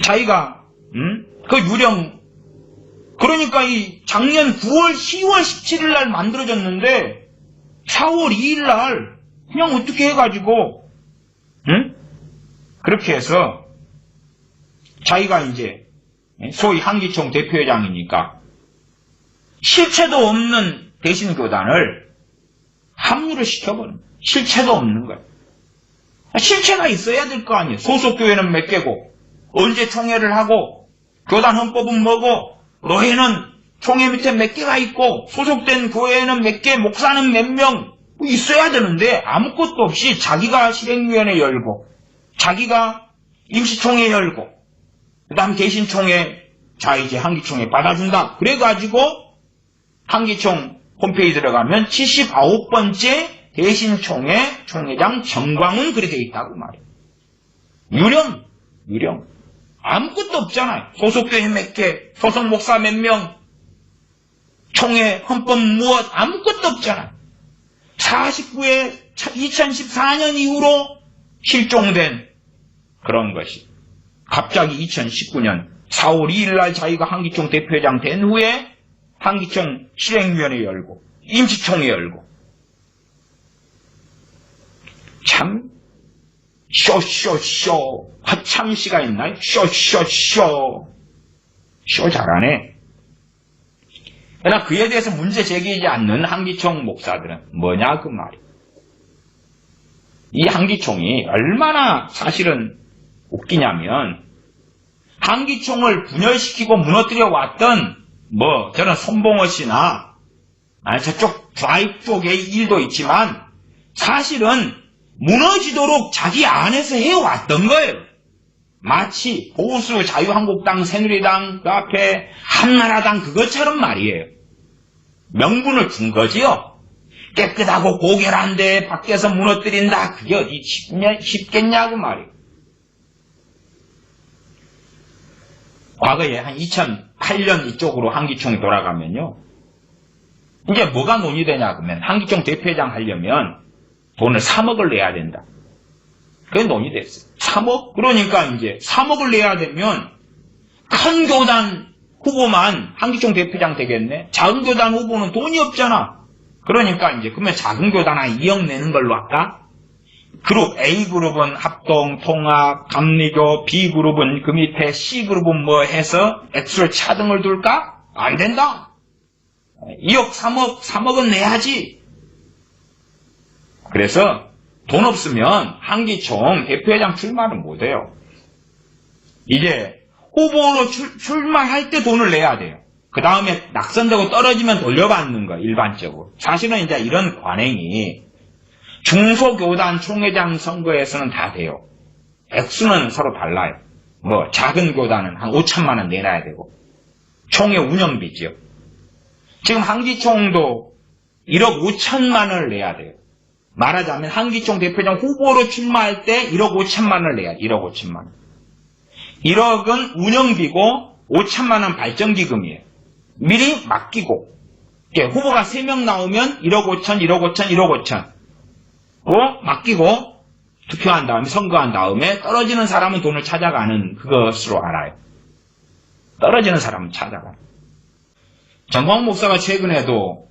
A: 자기가 그 유령, 그러니까 이 작년 10월 17일 날 만들어졌는데 4월 2일 날 그냥 어떻게 해가지고 응? 그렇게 해서 자기가 이제 소위 한기총 대표회장이니까 실체도 없는 대신교단을 합류를 시켜버린 거예요. 실체도 없는 거예요. 실체가 있어야 될 거 아니에요. 소속교회는 몇 개고 언제 총회를 하고 교단 헌법은 뭐고 노회는 총회 밑에 몇 개가 있고 소속된 교회는 몇 개, 목사는 몇 명 있어야 되는데 아무것도 없이 자기가 실행위원회 열고 자기가 임시총회 열고 그 다음 대신총회 자 이제 한기총회 받아준다. 그래가지고 한기총 홈페이지 들어가면 79번째 대신총회 총회장 정광훈 그렇게 돼 있다고 말이에요. 유령. 아무것도 없잖아요. 소속교회 몇 개, 소속 목사 몇 명, 총회, 헌법 무엇, 아무것도 없잖아요. 49회 2014년 이후로 실종된 그런 것이 갑자기 2019년 4월 2일 날 자기가 한기총 대표회장 된 후에 한기총 실행위원회 열고 임시총회 열고 참 쇼 화참시가 있나요? 쇼 잘하네. 그러나 그에 대해서 문제 제기하지 않는 한기총 목사들은 뭐냐 그 말이에요. 이 한기총이 얼마나 사실은 웃기냐면 한기총을 분열시키고 무너뜨려 왔던 저는 손봉호 씨나 저쪽 좌익 쪽의 일도 있지만 사실은 무너지도록 자기 안에서 해왔던 거예요. 마치 보수 자유한국당 새누리당 그 앞에 한나라당 그것처럼 말이에요. 명분을 준 거지요. 깨끗하고 고결한데 밖에서 무너뜨린다. 그게 어디 쉽겠냐고 말이에요. 과거에 한 2008년 이쪽으로 한기총이 돌아가면요. 이제 뭐가 논의되냐 그러면 한기총 대표회장 하려면 돈을 3억을 내야 된다. 그게 논의됐어요. 3억? 그러니까 이제 3억을 내야 되면 큰 교단 후보만 한기총 대표장 되겠네. 작은 교단 후보는 돈이 없잖아. 그러니까 이제 그러면 작은 교단 한 2억 내는 걸로 할까? 그룹 A그룹은 합동, 통합, 감리교, B그룹은 그 밑에 C그룹은 뭐 해서 액수를 차등을 둘까? 안 된다. 2억, 3억은 내야지. 그래서 돈 없으면 한기총 대표회장 출마는 못해요. 이제 후보로 출마할 때 돈을 내야 돼요. 그 다음에 낙선되고 떨어지면 돌려받는 거 일반적으로. 사실은 이제 이런 관행이 중소교단 총회장 선거에서는 다 돼요. 액수는 서로 달라요. 작은 교단은 한 5천만 원 내놔야 되고 총회 운영비죠. 지금 한기총도 1억 5천만 원을 내야 돼요. 말하자면 한기총 대표장 후보로 출마할 때 1억 5천만 원을 내야 돼. 1억 5천만 원. 1억은 운영비고 5천만 원 발전기금이에요. 미리 맡기고 후보가 3명 나오면 1억 5천, 1억 5천, 1억 5천 맡기고 투표한 다음에 선거한 다음에 떨어지는 사람은 돈을 찾아가는 그것으로 알아요. 떨어지는 사람은 찾아가요. 정광훈 목사가 최근에도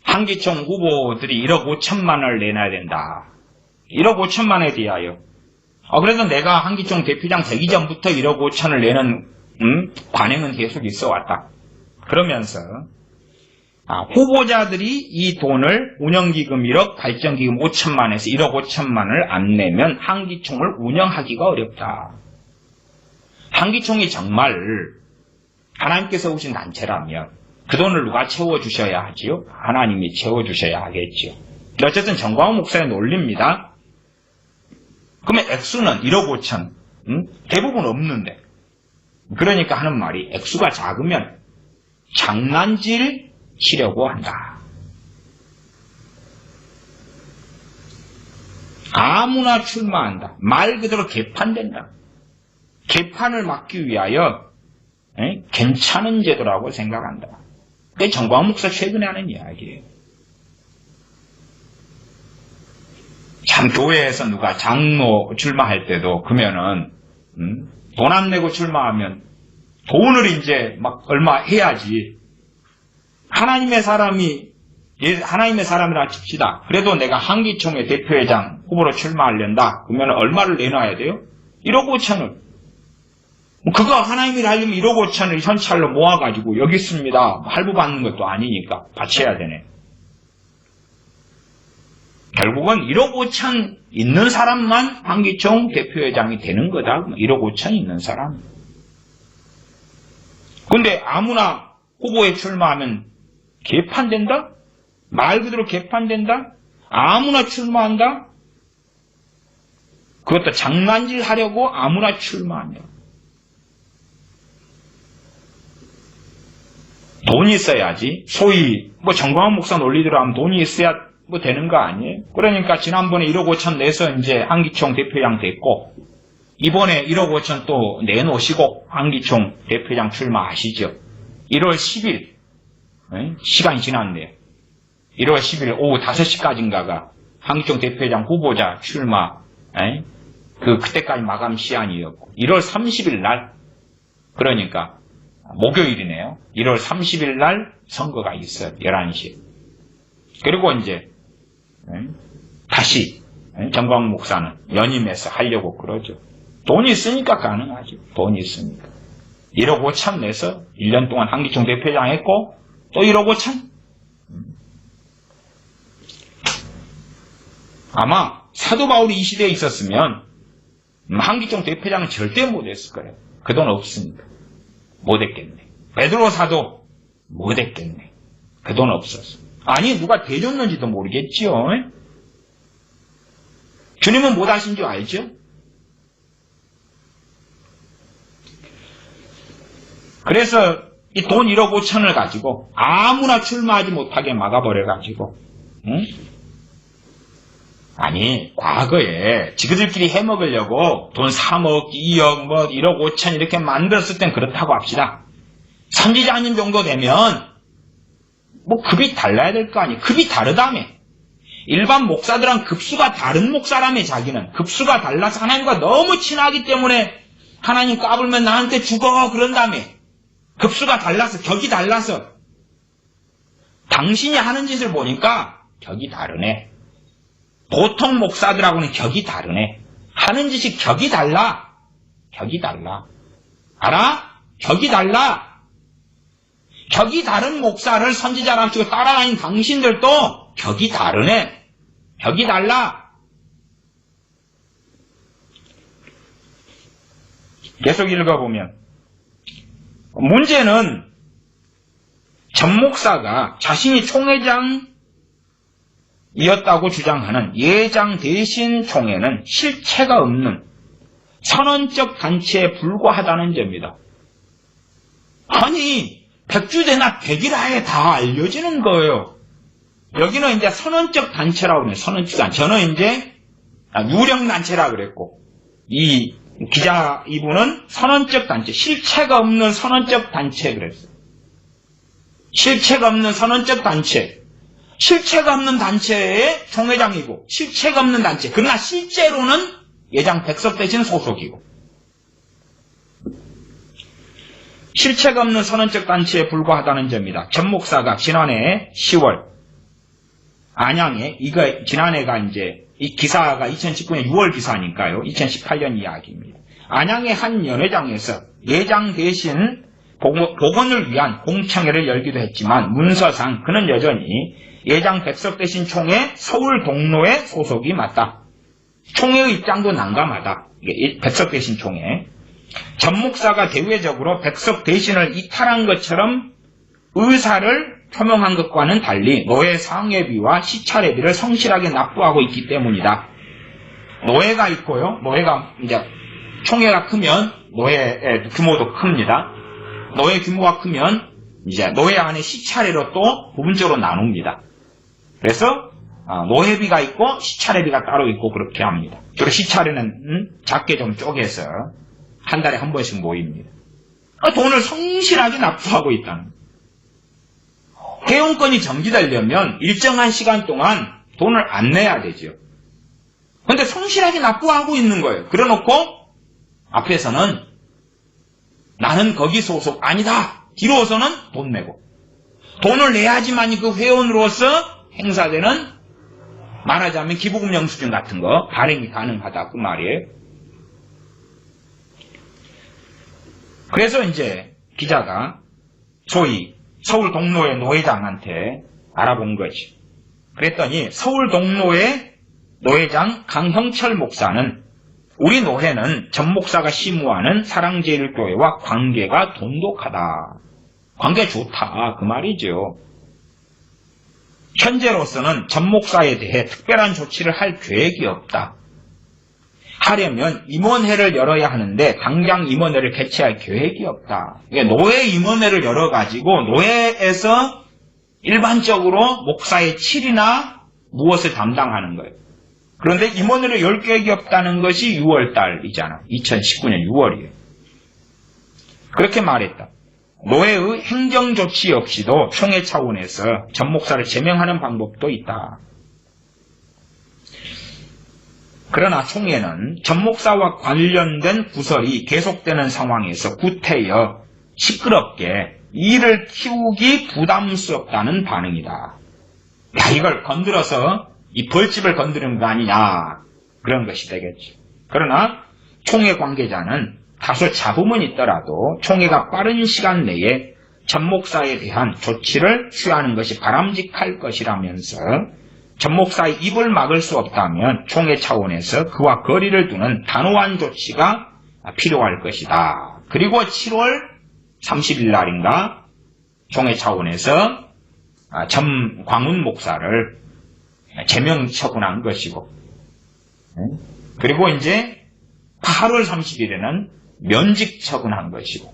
A: 한기총 후보들이 1억 5천만 원을 내놔야 된다. 1억 5천만 원에 대하여. 그래도 내가 한기총 대표장 되기 전부터 1억 5천을 내는 관행은 계속 있어 왔다. 그러면서 후보자들이 이 돈을 운영기금 1억, 발전기금 5천만 원에서 1억 5천만 원을 안 내면 한기총을 운영하기가 어렵다. 한기총이 정말 하나님께서 오신 단체라면 그 돈을 누가 채워주셔야 하지요? 하나님이 채워주셔야 하겠지요. 어쨌든 정광훈 목사의 논리입니다. 그러면 액수는 1억 5천, 대부분 없는데. 그러니까 하는 말이 액수가 작으면 장난질 치려고 한다. 아무나 출마한다. 말 그대로 개판된다. 개판을 막기 위하여 괜찮은 제도라고 생각한다. 그게 정광훈 목사 최근에 하는 이야기예요. 참 교회에서 누가 장로 출마할 때도 그러면은 돈 안 내고 출마하면 돈을 이제 막 얼마 해야지. 하나님의 사람이라 칩시다. 그래도 내가 한기총회 대표회장 후보로 출마하려다. 그러면 얼마를 내놔야 돼요? 1억 5천을. 그거 하나님이 하려면 1억 5천을 현찰로 모아가지고 여기 있습니다. 할부 받는 것도 아니니까 바쳐야 되네. 결국은 1억 5천 있는 사람만 한기총 대표회장이 되는 거다. 1억 5천 있는 사람. 근데 아무나 후보에 출마하면 개판된다? 말 그대로 개판된다? 아무나 출마한다? 그것도 장난질 하려고 아무나 출마한다. 돈이 있어야지. 소위 정광훈 목사 논리대로 하면 돈이 있어야 되는 거 아니에요? 그러니까 지난번에 1억 5천 내서 이제 한기총 대표장 됐고, 이번에 1억 5천 또 내놓으시고 한기총 대표장 출마하시죠. 1월 10일 시간이 지났네요. 1월 10일 오후 5시까지인가가 한기총 대표장 후보자 출마 그때까지 마감 시한이었고 1월 30일 날 그러니까 목요일이네요. 1월 30일 날 선거가 있어요. 11시에. 그리고 이제 다시 정광훈 목사는 연임해서 하려고 그러죠. 돈이 있으니까 가능하죠. 돈이 있으니까. 1억 5천 내서 1년 동안 한기총 대표장 했고 또 1억 5천? 아마 사도 바울이 이 시대에 있었으면 한기총 대표장은 절대 못했을 거예요. 그 돈 없으니까. 못했겠네. 베드로 사도 못했겠네. 그 돈 없었어. 아니 누가 대줬는지도 모르겠지요. 주님은 못하신 줄 알죠? 그래서 이 돈 1억 5천을 가지고 아무나 출마하지 못하게 막아버려가지고 아니 과거에 지그들끼리 해먹으려고 돈 3억, 2억, 1억 5천 이렇게 만들었을 땐 그렇다고 합시다. 선지자님 정도 되면 급이 달라야 될 거 아니에요. 급이 다르다며. 일반 목사들은 급수가 다른 목사라며. 자기는 급수가 달라서 하나님과 너무 친하기 때문에 하나님 까불면 나한테 죽어 그런다며. 급수가 달라서, 격이 달라서. 당신이 하는 짓을 보니까 격이 다르네. 보통 목사들하고는 격이 다르네. 하는 짓이 격이 달라. 격이 달라. 알아? 격이 달라. 격이 다른 목사를 선지자랍시고 따라다니는 당신들도 격이 다르네. 격이 달라. 계속 읽어보면 문제는 전 목사가 자신이 총회장이었다고 주장하는 예장 대신 총회는 실체가 없는 선언적 단체에 불과하다는 점이다. 아니 백주대나 백일하에 다 알려지는 거예요. 여기는 이제 선언적 단체라고 그래요. 선언적 단체. 저는 이제 유령단체라고 그랬고 이 기자 이분은 선언적 단체, 실체가 없는 선언적 단체 그랬어요. 실체가 없는 선언적 단체. 실체가 없는 단체의 총회장이고 실체가 없는 단체. 그러나 실제로는 예장 백석 대신 소속이고 실체가 없는 선언적 단체에 불과하다는 점이다. 전 목사가 지난해 10월 안양에 지난해가 이제 이 기사가 2019년 6월 기사니까요. 2018년 이야기입니다. 안양의 한 연회장에서 예장 대신 복원을 위한 공청회를 열기도 했지만 문서상 그는 여전히 예장 백석 대신 총회 서울 동로의 소속이 맞다. 총회의 입장도 난감하다. 백석 대신 총회. 전 목사가 대외적으로 백석 대신을 이탈한 것처럼 의사를 표명한 것과는 달리 노예 상회비와 시찰회비를 성실하게 납부하고 있기 때문이다. 노예가 있고요. 노예가 이제 총회가 크면 노예의 규모도 큽니다. 노예 규모가 크면 이제 노예 안에 시찰회로 또 부분적으로 나눕니다. 그래서 노예비가 있고 시찰회비가 따로 있고 그렇게 합니다. 주로 시찰회는 작게 좀 쪼개서 한 달에 한 번씩 모입니다. 돈을 성실하게 납부하고 있다는 거예요. 회원권이 정지되려면 일정한 시간 동안 돈을 안 내야 되죠. 그런데 성실하게 납부하고 있는 거예요. 그래놓고 앞에서는 나는 거기 소속 아니다. 뒤로서는 돈 내고. 돈을 내야지만 그 회원으로서 행사되는 말하자면 기부금 영수증 같은 거 발행이 가능하다 그 말이에요. 그래서 이제 기자가 소위 서울 동로의 노회장한테 알아본 거지. 그랬더니 서울 동로의 노회장 강형철 목사는 우리 노회는 전 목사가 심우하는 사랑제일교회와 관계가 돈독하다. 관계 좋다 그 말이죠. 현재로서는 전 목사에 대해 특별한 조치를 할 계획이 없다. 하려면 임원회를 열어야 하는데 당장 임원회를 개최할 계획이 없다. 노회 임원회를 열어가지고 노회에서 일반적으로 목사의 칠이나 무엇을 담당하는 거예요. 그런데 임원회를 열 계획이 없다는 것이 6월달이잖아. 2019년 6월이에요. 그렇게 말했다. 노회의 행정조치 없이도 총회 차원에서 전 목사를 제명하는 방법도 있다. 그러나 총회는 전 목사와 관련된 구설이 계속되는 상황에서 구태여 시끄럽게 이를 키우기 부담스럽다는 반응이다. 야, 이걸 건드려서 이 벌집을 건드리는 거 아니냐 그런 것이 되겠지. 그러나 총회 관계자는 다소 잡음은 있더라도 총회가 빠른 시간 내에 전 목사에 대한 조치를 취하는 것이 바람직할 것이라면서 전 목사의 입을 막을 수 없다면 총회 차원에서 그와 거리를 두는 단호한 조치가 필요할 것이다. 그리고 7월 30일 날인가 총회 차원에서 전 광운 목사를 제명 처분한 것이고, 그리고 이제 8월 30일에는 면직 처분한 것이고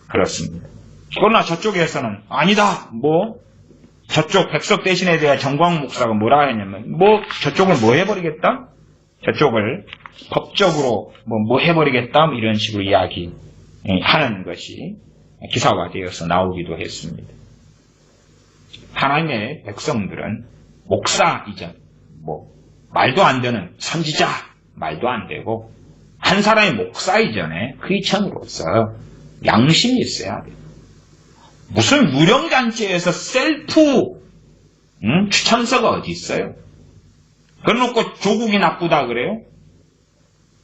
A: 그렇습니다. 그러나 저쪽에서는 아니다. 저쪽 백석 대신에 대해 정광훈 목사가 뭐라 했냐면 저쪽을 해버리겠다? 저쪽을 법적으로 해버리겠다? 이런 식으로 이야기하는 것이 기사화되어서 나오기도 했습니다. 하나님의 백성들은 목사 이전 말도 안 되는 선지자 말도 안 되고 한 사람의 목사 이전에 크리스천으로서 양심이 있어야 돼요. 무슨 무령잔치에서 셀프 추천서가 어디 있어요? 그래놓고 조국이 나쁘다 그래요?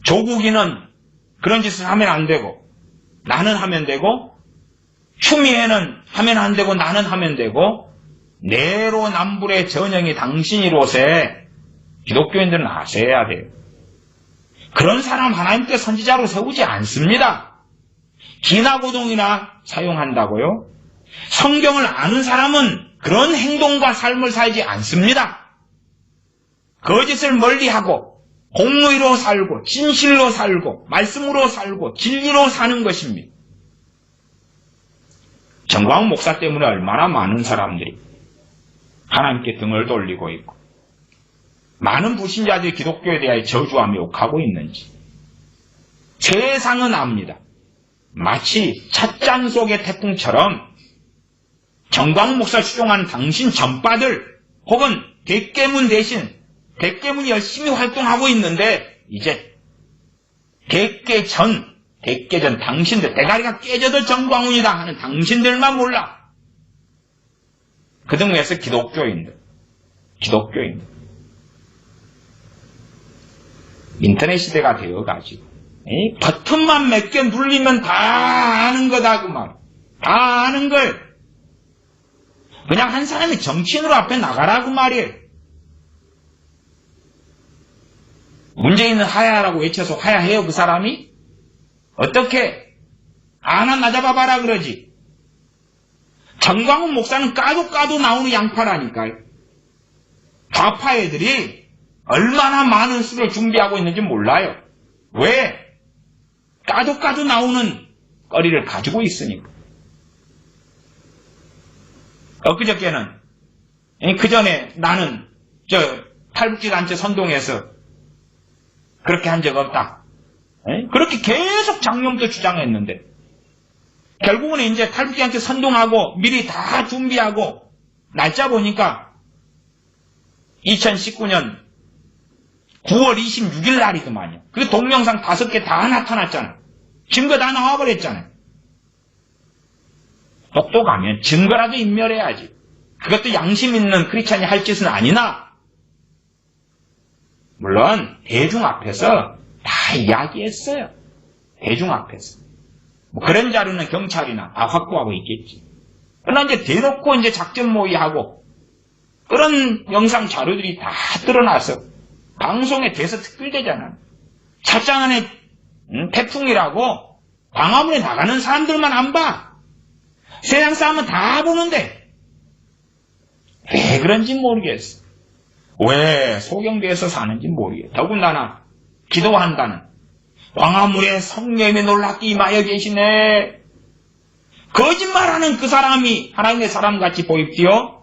A: 조국이는 그런 짓을 하면 안 되고 나는 하면 되고 추미애는 하면 안 되고 나는 하면 되고 내로남불의 전형이 당신이로세 기독교인들은 아셔야 돼요. 그런 사람 하나님께 선지자로 세우지 않습니다. 기나고동이나 사용한다고요? 성경을 아는 사람은 그런 행동과 삶을 살지 않습니다. 거짓을 멀리하고 공의로 살고 진실로 살고 말씀으로 살고 진리로 사는 것입니다. 정광훈 목사 때문에 얼마나 많은 사람들이 하나님께 등을 돌리고 있고 많은 불신자들이 기독교에 대하여 저주하며 욕하고 있는지 세상은 압니다. 마치 찻잔 속의 태풍처럼 정광훈 목사 추종하는 당신 전파들 혹은 대깨문 대신 대깨문이 열심히 활동하고 있는데 이제 대깨전 당신들 대가리가 깨져도 정광훈이다 하는 당신들만 몰라. 그 등에서 기독교인들 인터넷 시대가 되어가지고 버튼만 몇 개 눌리면 다 아는 거다 그 말. 다 아는 걸 그냥 한 사람이 정치인으로 앞에 나가라고 말이에요. 문재인은 하야라고 외쳐서 하야해요 그 사람이? 어떻게? 하나 나 잡아봐라 그러지. 정광훈 목사는 까도 나오는 양파라니까요. 좌파 애들이 얼마나 많은 수를 준비하고 있는지 몰라요. 왜? 까도 나오는 거리를 가지고 있으니까. 엊그저께는 그 전에 나는 탈북지 단체 선동에서 그렇게 한 적 없다. 그렇게 계속 작년부터 주장했는데 결국은 이제 탈북지 단체 선동하고 미리 다 준비하고 날짜 보니까 2019년 9월 26일 날이더만요. 그 동영상 5개 다 나타났잖아. 증거 다 나와버렸잖아요. 똑똑하면 증거라도 인멸해야지. 그것도 양심 있는 크리스찬이 할 짓은 아니나, 물론 대중 앞에서 다 이야기했어요. 대중 앞에서. 뭐 그런 자료는 경찰이나 다 확보하고 있겠지. 그러나 이제 대놓고 이제 작전 모의하고 그런 영상 자료들이 다 드러나서 방송에 대서특필되잖아. 찻잔 안에 태풍이라고 광화문에 나가는 사람들만 안 봐. 세상 사람은 다 보는데 왜 그런지 모르겠어. 왜 소경대에서 사는지 모르겠어. 더군다나 기도한다는 광화문에 성령이 놀랍게 임하여 계시네. 거짓말하는 그 사람이 하나님의 사람같이 보입지요?